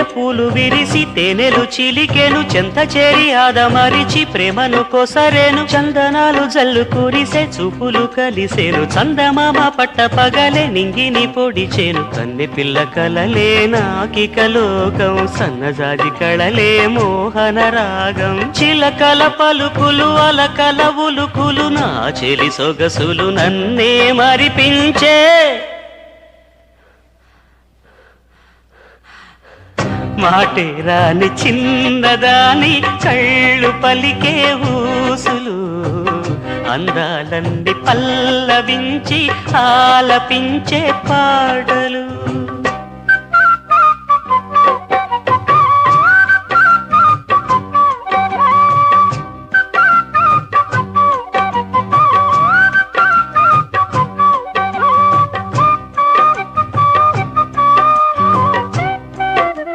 పూలు విరిసి తేనెలు చిలికెను చెంత చేరి ఆదమరిచి ప్రేమను కొసరేను చందనాలు జల్లు కురిసే చూపులు కలిసేను చందమామ పట్ట పగలే నింగిని పొడిచేను కన్నె పిల్ల కలలే నాకిక లోకం సన్నజాజి కళలే మోహన రాగం చిలకల పలుకులు అలకల ఉలుకులు నా చెలి సొగసులు నన్నే మరిపించే మాటే రాని చిన్నదాని కళ్ళు పలికే ఊసులు అందాలన్నీ పల్లవించి ఆలపించే పాటలు